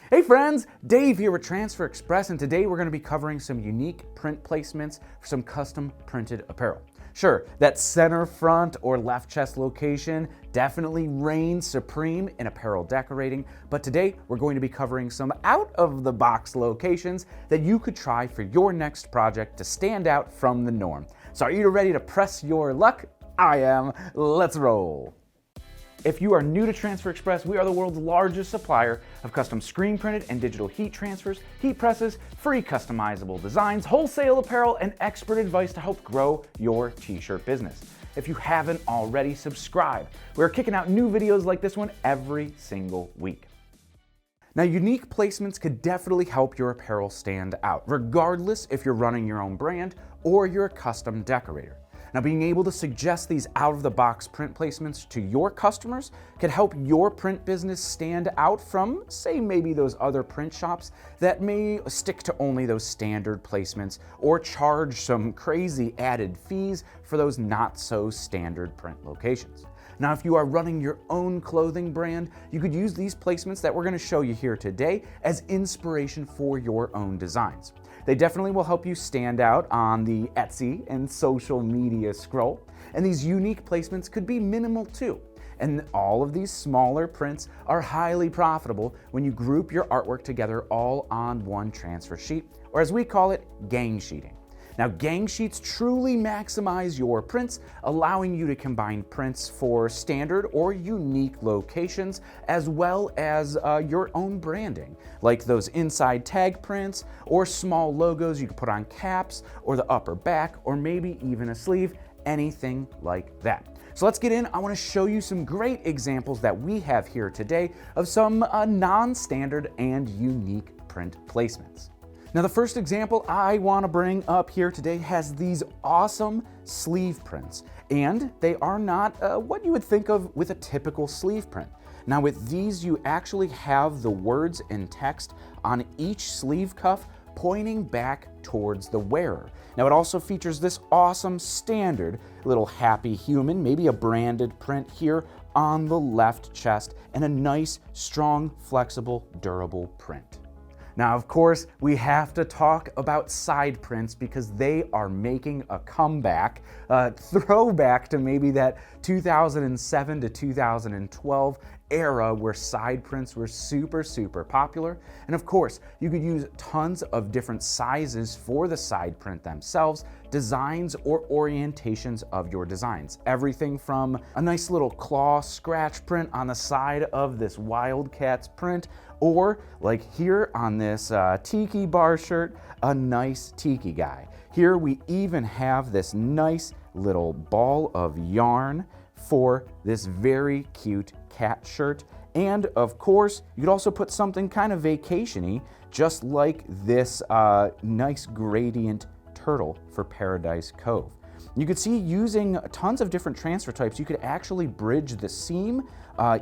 Hey friends, Dave here with Transfer Express, and today we're going to be covering some unique print placements for some custom printed apparel. Sure, that center front or left chest location definitely reigns supreme in apparel decorating, but today we're going to be covering some out-of-the-box locations that you could try for your next project to stand out from the norm. So are you ready to press your luck? I am. Let's roll. If you are new to Transfer Express, we are the world's largest supplier of custom screen printed and digital heat transfers, heat presses, free customizable designs, wholesale apparel, and expert advice to help grow your t-shirt business. If you haven't already, subscribe. We're kicking out new videos like this one every single week. Now, unique placements could definitely help your apparel stand out, regardless if you're running your own brand or you're a custom decorator. Now, being able to suggest these out-of-the-box print placements to your customers could help your print business stand out from, say, maybe those other print shops that may stick to only those standard placements or charge some crazy added fees for those not-so-standard print locations. Now, if you are running your own clothing brand, you could use these placements that we're going to show you here today as inspiration for your own designs. They definitely will help you stand out on the Etsy and social media scroll, and these unique placements could be minimal too. And all of these smaller prints are highly profitable when you group your artwork together all on one transfer sheet, or as we call it, gang sheeting. Now, gang sheets truly maximize your prints, allowing you to combine prints for standard or unique locations, as well as your own branding, like those inside tag prints or small logos you can put on caps or the upper back, or maybe even a sleeve, anything like that. So let's get in. I want to show you some great examples that we have here today of some non-standard and unique print placements. Now, the first example I want to bring up here today has these awesome sleeve prints, and they are not what you would think of with a typical sleeve print. Now, with these, you actually have the words and text on each sleeve cuff pointing back towards the wearer. Now, it also features this awesome standard little happy human, maybe a branded print here on the left chest, and a nice, strong, flexible, durable print. Now, of course, we have to talk about side prints because they are making a comeback, throwback to maybe that 2007 to 2012 era where side prints were super popular. And of course, you could use tons of different sizes for the side print themselves, designs or orientations of your designs. Everything from a nice little claw scratch print on the side of this Wildcats print, or like here on this tiki bar shirt, a nice tiki guy. Here we even have this nice little ball of yarn for this very cute cat shirt. And of course, you could also put something kind of vacation-y, just like this nice gradient turtle for Paradise Cove. You could see, using tons of different transfer types, you could actually bridge the seam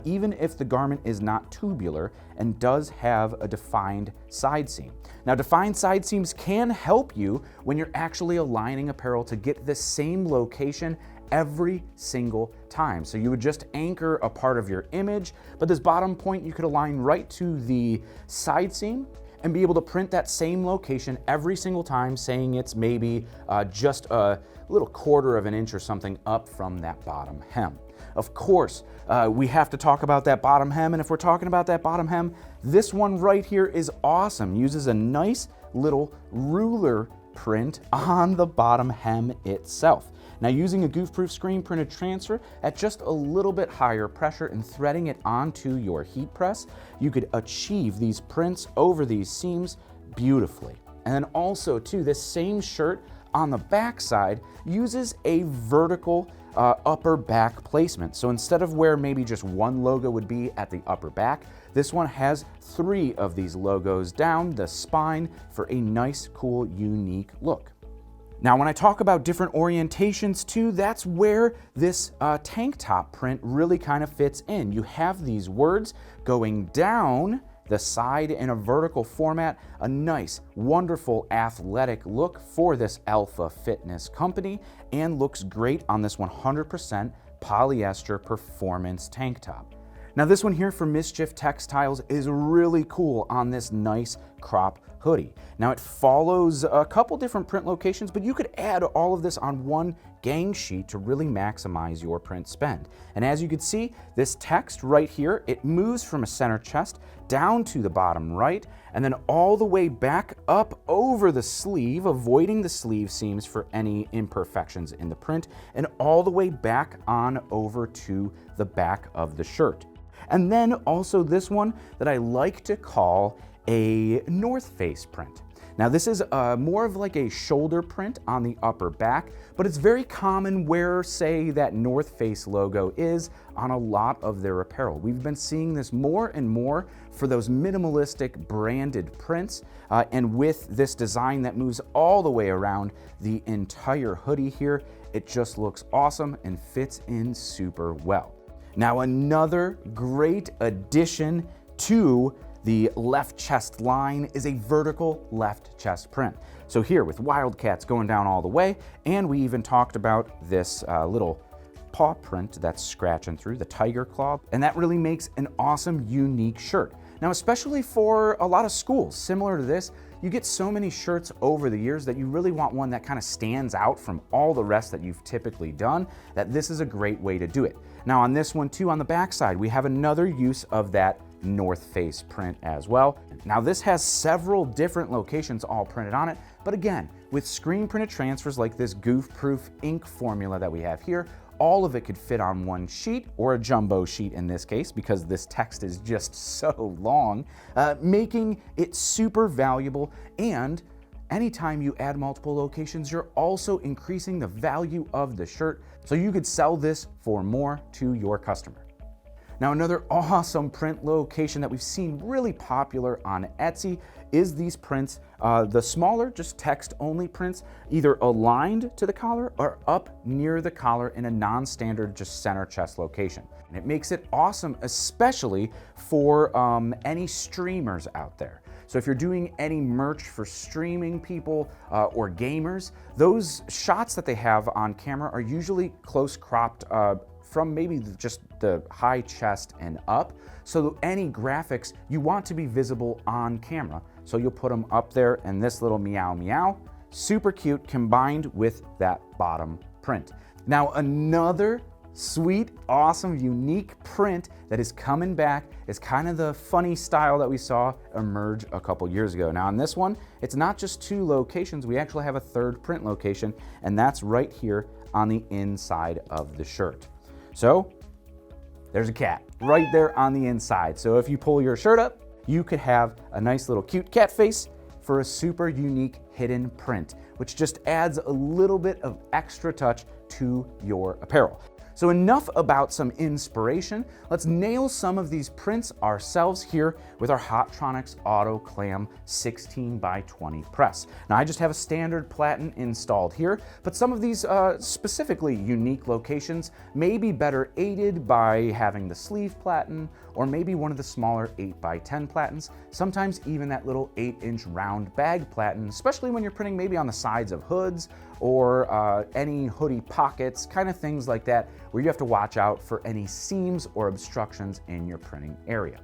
even if the garment is not tubular and does have a defined side seam. Now, defined side seams can help you when you're actually aligning apparel to get the same location every single time. So you would just anchor a part of your image, but this bottom point you could align right to the side seam and be able to print that same location every single time, saying it's maybe just a little quarter of an inch or something up from that bottom hem. Of course, we have to talk about that bottom hem, and if we're talking about that bottom hem, this one right here is awesome. Uses a nice little ruler print on the bottom hem itself. Now, using a goof-proof screen printed transfer at just a little bit higher pressure and threading it onto your heat press, you could achieve these prints over these seams beautifully. And then also too, this same shirt on the back side uses a vertical upper back placement. So instead of where maybe just one logo would be at the upper back, this one has 3 of these logos down the spine for a nice, cool, unique look. Now, when I talk about different orientations too, that's where this tank top print really kind of fits in. You have these words going down the side in a vertical format, a nice, wonderful, athletic look for this Alpha Fitness company, and looks great on this 100% polyester performance tank top. Now this one here from Mischief Textiles is really cool on this nice crop hoodie. Now it follows a couple different print locations, but you could add all of this on one gang sheet to really maximize your print spend. And as you can see, this text right here, it moves from a center chest down to the bottom right, and then all the way back up over the sleeve, avoiding the sleeve seams for any imperfections in the print, and all the way back on over to the back of the shirt. And then also this one that I like to call a North Face print. Now this is more of like a shoulder print on the upper back, but it's very common where, say, that North Face logo is on a lot of their apparel. We've been seeing this more and more for those minimalistic branded prints, and with this design that moves all the way around the entire hoodie here, it just looks awesome and fits in super well. Now another great addition to the left chest line is a vertical left chest print. So here with Wildcats going down all the way, and we even talked about this little paw print that's scratching through the tiger claw, and that really makes an awesome, unique shirt. Now, especially for a lot of schools, similar to this, you get so many shirts over the years that you really want one that kind of stands out from all the rest that you've typically done, that this is a great way to do it. Now on this one too, on the back side, we have another use of that North Face print as well. Now this has several different locations all printed on it, but again, with screen printed transfers like this goof-proof ink formula that we have here, all of it could fit on one sheet, or a jumbo sheet in this case, because this text is just so long, making it super valuable. And anytime you add multiple locations, you're also increasing the value of the shirt, so you could sell this for more to your customer. Now another awesome print location that we've seen really popular on Etsy is these prints, the smaller, just text-only prints, either aligned to the collar or up near the collar in a non-standard, just center chest location. And it makes it awesome, especially for any streamers out there. So if you're doing any merch for streaming people or gamers, those shots that they have on camera are usually close cropped from maybe just the high chest and up. So any graphics, you want to be visible on camera. So you'll put them up there, and this little meow meow, super cute, combined with that bottom print. Now another sweet, awesome, unique print that is coming back is kind of the funny style that we saw emerge a couple years ago. Now on this one, it's not just two locations, we actually have a third print location, and that's right here on the inside of the shirt. So there's a cat right there on the inside. So if you pull your shirt up, you could have a nice little cute cat face for a super unique hidden print, which just adds a little bit of extra touch to your apparel. So enough about some inspiration. Let's nail some of these prints ourselves here with our Hotronix Auto Clam 16x20 press. Now I just have a standard platen installed here, but some of these specifically unique locations may be better aided by having the sleeve platen, or maybe one of the smaller 8x10 platens, sometimes even that little 8-inch round bag platen, especially when you're printing maybe on the sides of hoods or any hoodie pockets, kind of things like that, where you have to watch out for any seams or obstructions in your printing area.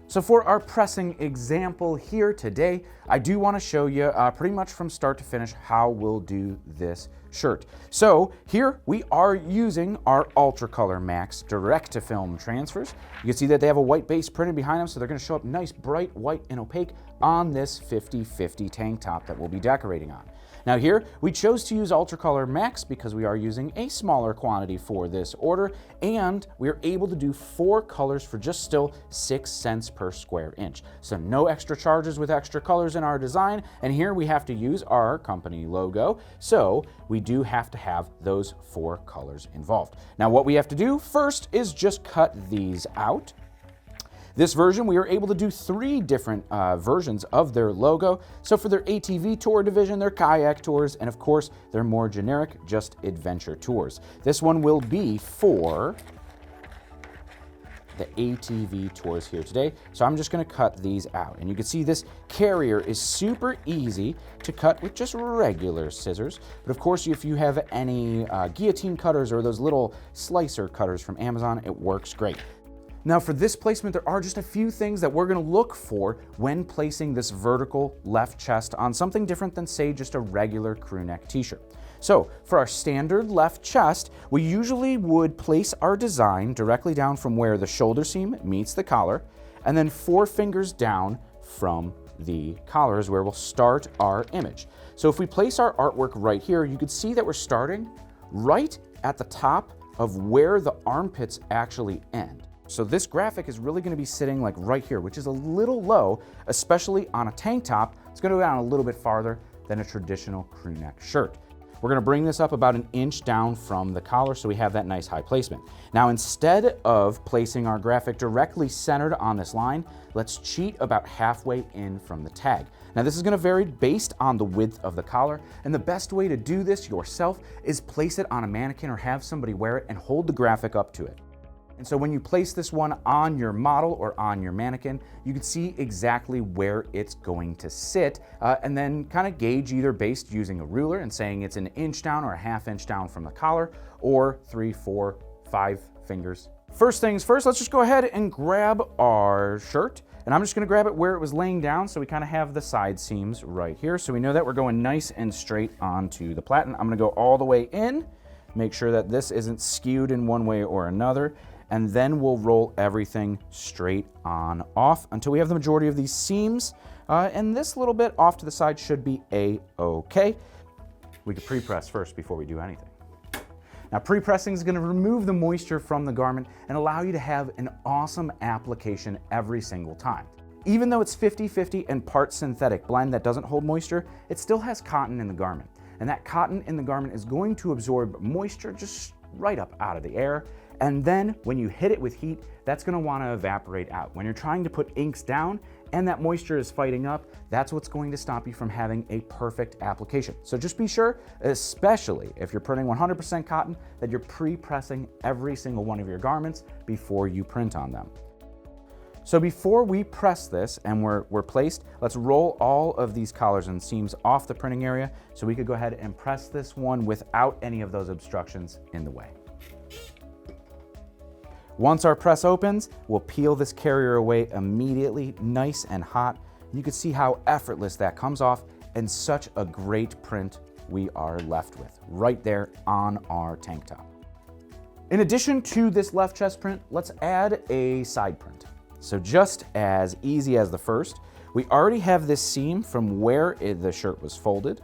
So for our pressing example here today, I do want to show you pretty much from start to finish how we'll do this shirt. So here we are using our Ultra Color Max direct to film transfers. You can see that they have a white base printed behind them, so they're going to show up nice bright white and opaque on this 50/50 tank top that we'll be decorating on. Now here, we chose to use Ultra Color Max because we are using a smaller quantity for this order, and we're able to do 4 colors for just still 6 cents per square inch. So no extra charges with extra colors in our design, and here we have to use our company logo, so we do have to have those 4 colors involved. Now what we have to do first is just cut these out. This version, we were able to do 3 different versions of their logo. So for their ATV tour division, their kayak tours, and of course, their more generic, just adventure tours. This one will be for the ATV tours here today. So I'm just gonna cut these out. And you can see this carrier is super easy to cut with just regular scissors. But of course, if you have any guillotine cutters or those little slicer cutters from Amazon, it works great. Now for this placement, there are just a few things that we're gonna look for when placing this vertical left chest on something different than, say, just a regular crew neck t-shirt. So for our standard left chest, we usually would place our design directly down from where the shoulder seam meets the collar, and then 4 fingers down from the collar is where we'll start our image. So if we place our artwork right here, you can see that we're starting right at the top of where the armpits actually end. So this graphic is really gonna be sitting like right here, which is a little low, especially on a tank top. It's gonna go down a little bit farther than a traditional crew neck shirt. We're gonna bring this up about 1 inch down from the collar so we have that nice high placement. Now, instead of placing our graphic directly centered on this line, let's cheat about halfway in from the tag. Now, this is gonna vary based on the width of the collar, and the best way to do this yourself is place it on a mannequin or have somebody wear it and hold the graphic up to it. And so when you place this one on your model or on your mannequin, you can see exactly where it's going to sit, and then kind of gauge either based using a ruler and saying it's 1 inch down or a 1/2 inch down from the collar, or 3, 4, 5 fingers. First things first, let's just go ahead and grab our shirt. And I'm just gonna grab it where it was laying down, so we kind of have the side seams right here. So we know that we're going nice and straight onto the platen. I'm gonna go all the way in, make sure that this isn't skewed in one way or another, and then we'll roll everything straight on off until we have the majority of these seams. And this little bit off to the side should be a-okay. We could pre-press first before we do anything. Now, pre-pressing is gonna remove the moisture from the garment and allow you to have an awesome application every single time. Even though it's 50-50 and part synthetic blend that doesn't hold moisture, it still has cotton in the garment. And that cotton in the garment is going to absorb moisture just right up out of the air. And then when you hit it with heat, that's gonna wanna evaporate out. When you're trying to put inks down and that moisture is fighting up, that's what's going to stop you from having a perfect application. So just be sure, especially if you're printing 100% cotton, that you're pre-pressing every single one of your garments before you print on them. So before we press this and we're placed, let's roll all of these collars and seams off the printing area so we could go ahead and press this one without any of those obstructions in the way. Once our press opens, we'll peel this carrier away immediately, nice and hot. You can see how effortless that comes off and such a great print we are left with right there on our tank top. In addition to this left chest print, let's add a side print. So just as easy as the first, we already have this seam from where the shirt was folded.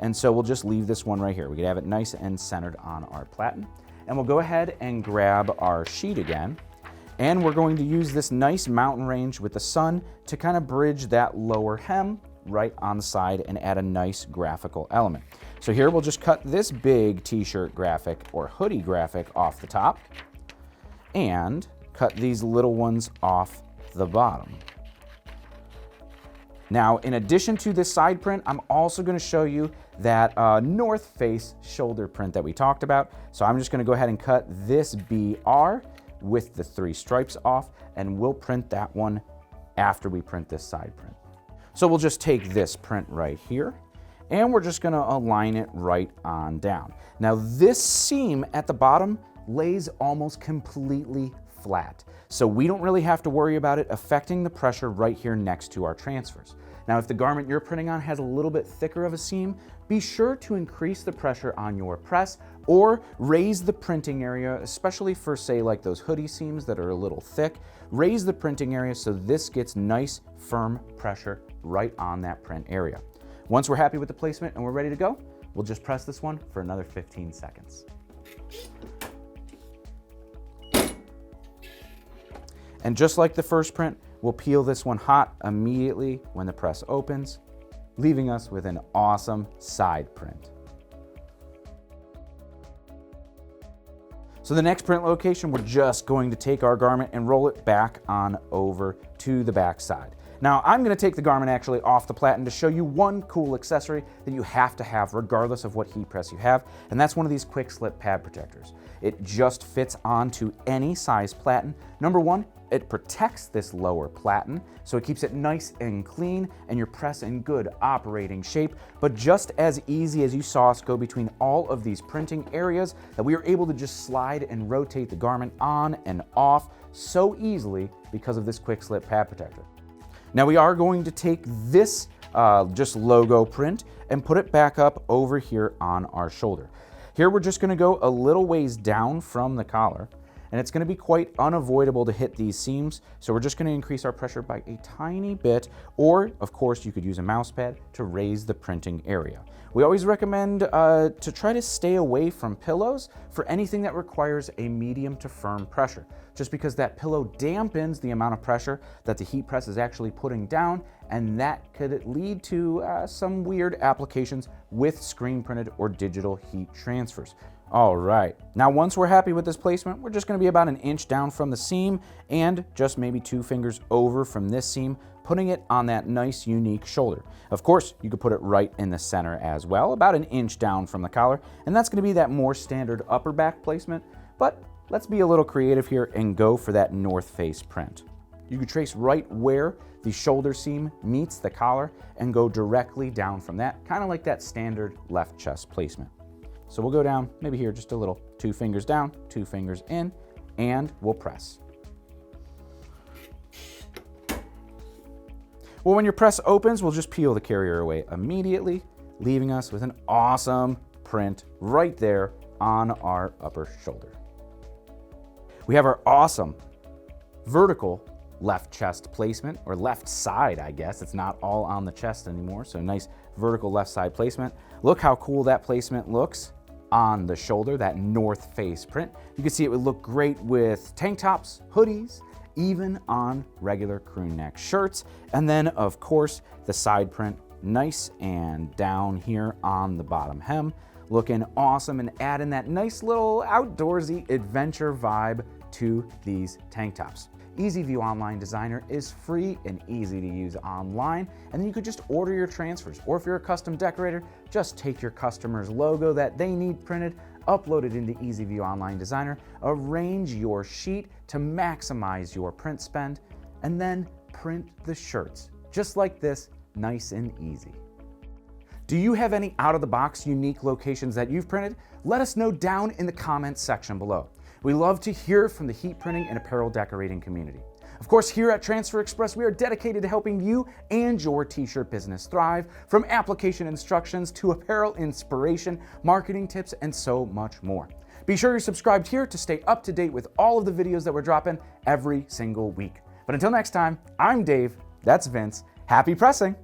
And so we'll just leave this one right here. We can have it nice and centered on our platen. And we'll go ahead and grab our sheet again. And we're going to use this nice mountain range with the sun to kind of bridge that lower hem right on the side and add a nice graphical element. So here we'll just cut this big t-shirt graphic or hoodie graphic off the top and cut these little ones off the bottom. Now, in addition to this side print, I'm also gonna show you that north face shoulder print that we talked about. So I'm just gonna go ahead and cut this BR with the 3 stripes off, and we'll print that one after we print this side print. So we'll just take this print right here, and we're just gonna align it right on down. Now, this seam at the bottom lays almost completely flat, so we don't really have to worry about it affecting the pressure right here next to our transfers. Now, if the garment you're printing on has a little bit thicker of a seam, be sure to increase the pressure on your press or raise the printing area, especially for, say, like those hoodie seams that are a little thick. Raise the printing area so this gets nice, firm pressure right on that print area. Once we're happy with the placement and we're ready to go, we'll just press this one for another 15 seconds. And just like the first print, we'll peel this one hot immediately when the press opens, leaving us with an awesome side print. So the next print location, we're just going to take our garment and roll it back on over to the back side. Now I'm going to take the garment actually off the platen to show you one cool accessory that you have to have regardless of what heat press you have, and that's one of these quick slip pad protectors. It just fits onto any size platen. Number one, it protects this lower platen, so it keeps it nice and clean and your press in good operating shape. But just as easy as you saw us go between all of these printing areas, that we are able to just slide and rotate the garment on and off so easily because of this quick slip pad protector. Now we are going to take this just logo print and put it back up over here on our shoulder. Here we're just going to go a little ways down from the collar, and it's going to be quite unavoidable to hit these seams, so we're just going to increase our pressure by a tiny bit, or of course you could use a mouse pad to raise the printing area. We always recommend to try to stay away from pillows for anything that requires a medium to firm pressure, just because that pillow dampens the amount of pressure that the heat press is actually putting down, and that could lead to some weird applications with screen printed or digital heat transfers. All right, now once we're happy with this placement, we're just going to be about an inch down from the seam and just maybe 2 fingers over from this seam, putting it on that nice unique shoulder. Of course, you could put it right in the center as well, about an inch down from the collar, and that's going to be that more standard upper back placement, but let's be a little creative here and go for that north face print. You could trace right where the shoulder seam meets the collar and go directly down from that, kind of like that standard left chest placement. So we'll go down, maybe here just a little, 2 fingers down, 2 fingers in, and we'll press. Well, when your press opens, we'll just peel the carrier away immediately, leaving us with an awesome print right there on our upper shoulder. We have our awesome vertical left chest placement, or left side, I guess. It's not all on the chest anymore, so nice vertical left side placement. Look how cool that placement looks on the shoulder, that north face print. You can see it would look great with tank tops, hoodies, even on regular crew neck shirts. And then of course the side print, nice and down here on the bottom hem, looking awesome and adding that nice little outdoorsy adventure vibe to these tank tops. EasyView Online Designer is free and easy to use online, and then you could just order your transfers, or if you're a custom decorator, just take your customer's logo that they need printed, upload it into EasyView Online Designer, arrange your sheet to maximize your print spend, and then print the shirts, just like this, nice and easy. Do you have any out-of-the-box unique locations that you've printed? Let us know down in the comments section below. We love to hear from the heat printing and apparel decorating community. Of course, here at Transfer Express, we are dedicated to helping you and your t-shirt business thrive, from application instructions to apparel inspiration, marketing tips, and so much more. Be sure you're subscribed here to stay up to date with all of the videos that we're dropping every single week. But until next time, I'm Dave, that's Vince. Happy pressing!